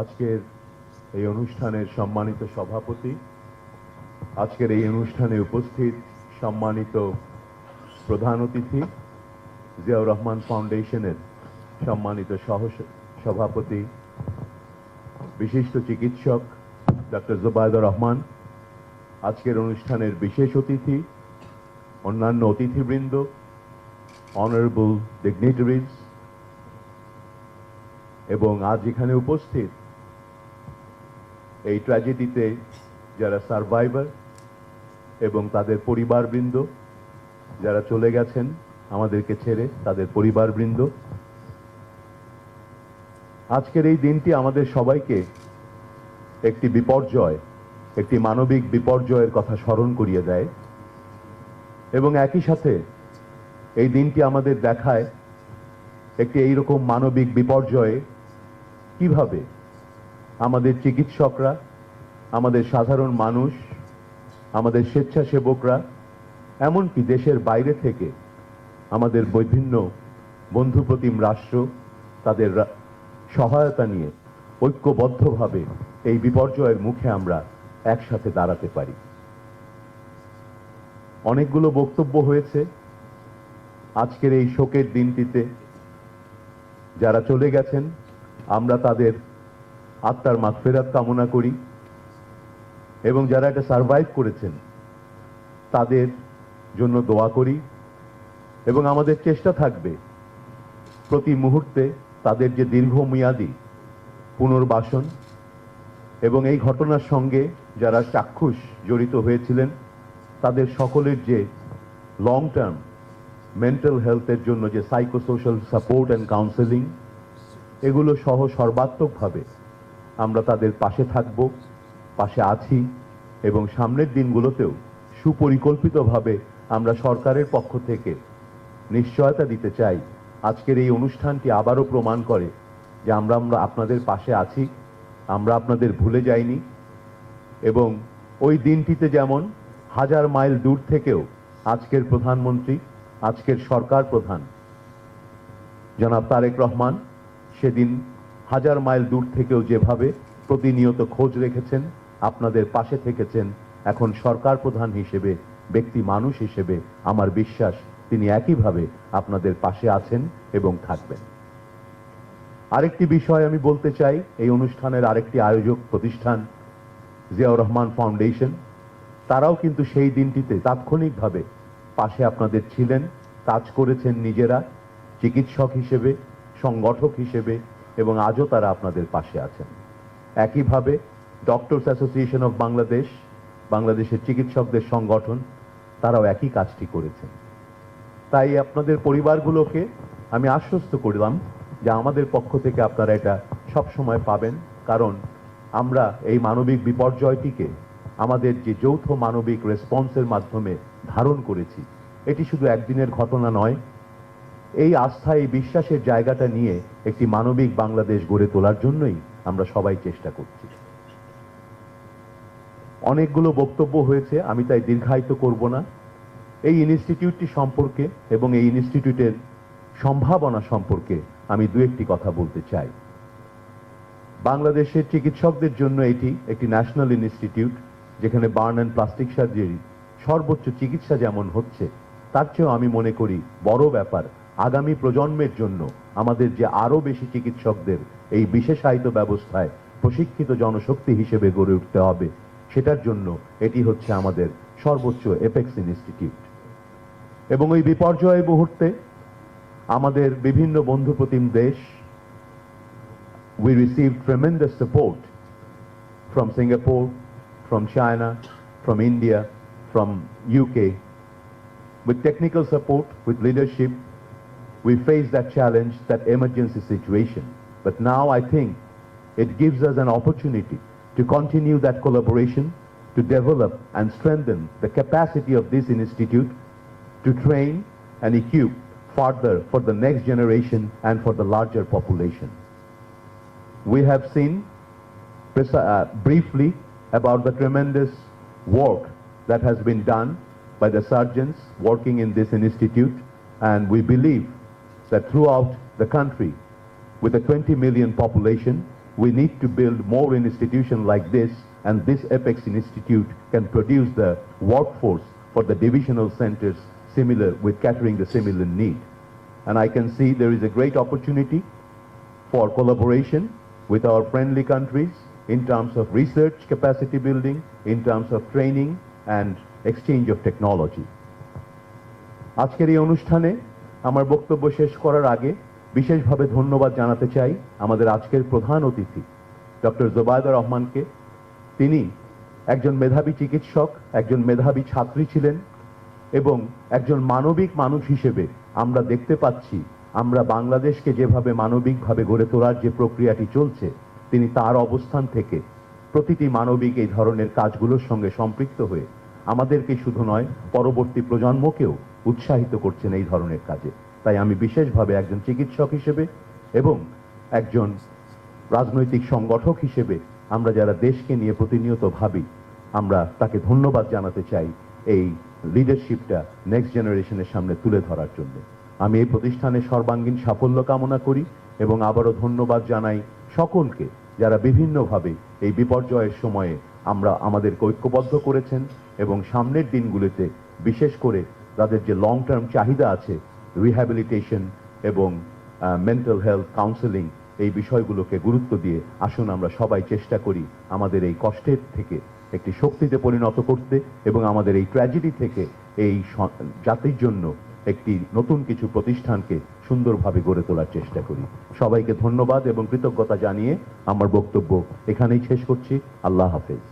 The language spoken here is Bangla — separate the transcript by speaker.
Speaker 1: আজকের এই অনুষ্ঠানের সম্মানিত সভাপতি, আজকের এই অনুষ্ঠানে উপস্থিত সম্মানিত প্রধান অতিথি, জিয়াউর রহমান ফাউন্ডেশনের সম্মানিত সভাপতি, বিশিষ্ট চিকিৎসক ডক্টর জুবাইদুর রহমান, আজকের অনুষ্ঠানের বিশেষ অতিথি, অন্যান্য অতিথিবৃন্দ, অনারেবল ডিগনিটারিজ এবং আজ এখানে উপস্থিত এই ট্র্যাজেডিতে যারা সার্ভাইভার এবং তাদের পরিবারবৃন্দ, যারা চলে গেছেন আমাদেরকে ছেড়ে, তাদের পরিবারবৃন্দ। আজকের এই দিনটি আমাদের সবাইকে একটি বিপর্যয়, একটি মানবিক বিপর্যয়ের কথা স্মরণ করিয়ে দেয় এবং একই সাথে এই দিনটি আমাদের দেখায় একটি এইরকম মানবিক বিপর্যয়ে কিভাবে আমাদের চিকিৎসকরা, আমাদের সাধারণ মানুষ, আমাদের স্বেচ্ছাসেবকরা, এমনকি দেশের বাইরে থেকে আমাদের বিভিন্ন বন্ধুপ্রতিম রাষ্ট্র তাদের সহায়তা নিয়ে ঐক্যবদ্ধভাবে এই বিপর্যয়ের মুখে আমরা একসাথে দাঁড়াতে পারি। অনেকগুলো বক্তব্য হয়েছে আজকের এই শোকের দিনটিতে। যারা চলে গেছেন আমরা তাদের আত্মার মাগফিরাত কামনা করি এবং যারা এটা সারভাইভ করেছেন তাদের জন্য দোয়া করি এবং আমাদের চেষ্টা থাকবে প্রতি মুহূর্তে তাদের যে দীর্ঘমেয়াদী পুনর্বাসন এবং এই ঘটনার সঙ্গে যারা চাক্ষুষ জড়িত হয়েছিলেন তাদের সকলের যে লং টার্ম মেন্টাল হেলথের জন্য যে সাইকোসোশ্যাল সাপোর্ট অ্যান্ড কাউন্সেলিং, এগুলো সহ সর্বাত্মকভাবে আমরা তাদের পাশে থাকব, পাশে আছি এবং সামনের দিনগুলোতেও সুপরিকল্পিতভাবে আমরা সরকারের পক্ষ থেকে নিশ্চয়তা দিতে চাই। আজকের এই অনুষ্ঠানটি আবারও প্রমাণ করে যে আমরা আপনাদের পাশে আছি, আমরা আপনাদের ভুলে যাইনি এবং ওই দিনটিতে যেমন হাজার মাইল দূর থেকেও আজকের প্রধানমন্ত্রী, আজকের সরকার প্রধান জনাব তারেক রহমান সেদিন হাজার মাইল দূর থেকেও যেভাবে প্রতিনিয়ত খোঁজ রেখেছেন, আপনাদের পাশে থেকেছেন, এখন সরকার প্রধান হিসেবে, ব্যক্তি মানুষ হিসেবে আমার বিশ্বাস তিনি একইভাবে আপনাদের পাশে আছেন এবং থাকবেন। আরেকটি বিষয় আমি বলতে চাই, এই অনুষ্ঠানের আরেকটি আয়োজক প্রতিষ্ঠান জিয়াউর রহমান ফাউন্ডেশন, তারাও কিন্তু সেই দিনটিতে তাৎক্ষণিকভাবে পাশে আপনাদের ছিলেন, কাজ করেছেন নিজেরা চিকিৎসক হিসেবে, সংগঠক হিসেবে এবং আজও তারা আপনাদের পাশে আছেন। একইভাবে ডক্টরস অ্যাসোসিয়েশন অফ বাংলাদেশ, বাংলাদেশের চিকিৎসকদের সংগঠন, তারাও একই কাজটি করেছেন। তাই আপনাদের পরিবারগুলোকে আমি আশ্বস্ত করলাম যে আমাদের পক্ষ থেকে আপনারা এটা সবসময় পাবেন, কারণ আমরা এই মানবিক বিপর্যয়টিকে আমাদের যে যৌথ মানবিক রেসপন্সের মাধ্যমে ধারণ করেছি, এটি শুধু একদিনের ঘটনা নয়। এই আস্থা, এই বিশ্বাসের জায়গাটা নিয়ে একটি মানবিক বাংলাদেশ গড়ে তোলার জন্যই আমরা সবাই চেষ্টা করছি। অনেকগুলো বক্তব্য হয়েছে, আমি তাই দীর্ঘায়িত করব না। এই ইনস্টিটিউটটি সম্পর্কে এবং এই ইনস্টিটিউটের সম্ভাবনা সম্পর্কে আমি দু একটি কথা বলতে চাই। বাংলাদেশের চিকিৎসকদের জন্য এটি একটি ন্যাশনাল ইনস্টিটিউট, যেখানে বার্ন অ্যান্ড প্লাস্টিক সার্জারি সর্বোচ্চ চিকিৎসা যেমন হচ্ছে, তার চেয়েও আমি মনে করি বড় ব্যাপার আগামী প্রজন্মের জন্য আমাদের যে আরো বেশি চিকিৎসকদের এই বিশেষায়িত ব্যবস্থায় প্রশিক্ষিত জনশক্তি হিসেবে গড়ে উঠতে হবে, সেটার জন্য এটি হচ্ছে আমাদের সর্বোচ্চ এপেক্স ইনস্টিটিউট। এবং ওই বিপর্যয় মুহূর্তে আমাদের বিভিন্ন বন্ধুপ্রতিম দেশ, we received tremendous support from Singapore, from China, from India, from UK. With technical support, with leadership, we faced that challenge, that emergency situation. But now I think it gives us an opportunity to continue that collaboration, to develop and strengthen the capacity of this institute to train and equip further for the next generation and for the larger population. We have seen briefly about the tremendous work that has been done by the surgeons working in this institute, and we believe that throughout the country, with a 20 million population, We need to build more institutions like this, and this Apex Institute can produce the workforce for the divisional centers similar with catering the similar need. And I can see there is a great opportunity for collaboration with our friendly countries in terms of research capacity building, in terms of training and exchange of technology. আজকের এই অনুষ্ঠানে আমার বক্তব্য শেষ করার আগে বিশেষভাবে ধন্যবাদ জানাতে চাই আমাদের আজকের প্রধান অতিথি ডক্টর জোবায়দা রহমানকে। তিনি একজন মেধাবী চিকিৎসক, একজন মেধাবী ছাত্রী ছিলেন এবং একজন মানবিক মানুষ হিসেবে আমরা দেখতে পাচ্ছি আমরা বাংলাদেশকে যেভাবে মানবিকভাবে গড়ে তোলার যে প্রক্রিয়াটি চলছে, তিনি তার অবস্থান থেকে প্রতিটি মানবিক এই ধরনের কাজগুলোর সঙ্গে সম্পৃক্ত হয়ে আমাদেরকে শুধু নয় পরবর্তী প্রজন্মকেও উৎসাহিত করছেন এই ধরনের কাজে। তাই আমি বিশেষভাবে একজন চিকিৎসক হিসেবে এবং একজন রাজনৈতিক সংগঠক হিসেবে আমরা যারা দেশকে নিয়ে প্রতিনিয়ত ভাবি, আমরা তাকে ধন্যবাদ জানাতে চাই এই লিডারশিপটা নেক্সট জেনারেশনের সামনে তুলে ধরার জন্য। আমি এই প্রতিষ্ঠানের সর্বাঙ্গীন সাফল্য কামনা করি এবং আবারও ধন্যবাদ জানাই সকলকে যারা বিভিন্নভাবে এই বিপর্যয়ের সময়ে আমাদেরকে ঐক্যবদ্ধ করেছেন এবং সামনের দিনগুলিতে বিশেষ করে তাদের যে লং টার্ম চাহিদা আছে রিহ্যাবিলিটেশন এবং মেন্টাল হেলথ কাউন্সেলিং, এই বিষয়গুলোকে গুরুত্ব দিয়ে আসুন আমরা সবাই চেষ্টা করি আমাদের এই কষ্টের থেকে একটি শক্তিতে পরিণত করতে এবং আমাদের এই ট্র্যাজেডি থেকে এই জাতির জন্য একটি নতুন কিছু প্রতিষ্ঠানকে সুন্দরভাবে গড়ে তোলার চেষ্টা করি। সবাইকে ধন্যবাদ এবং কৃতজ্ঞতা জানিয়ে আমার বক্তব্য এখানেই শেষ করছি। আল্লাহ হাফেজ।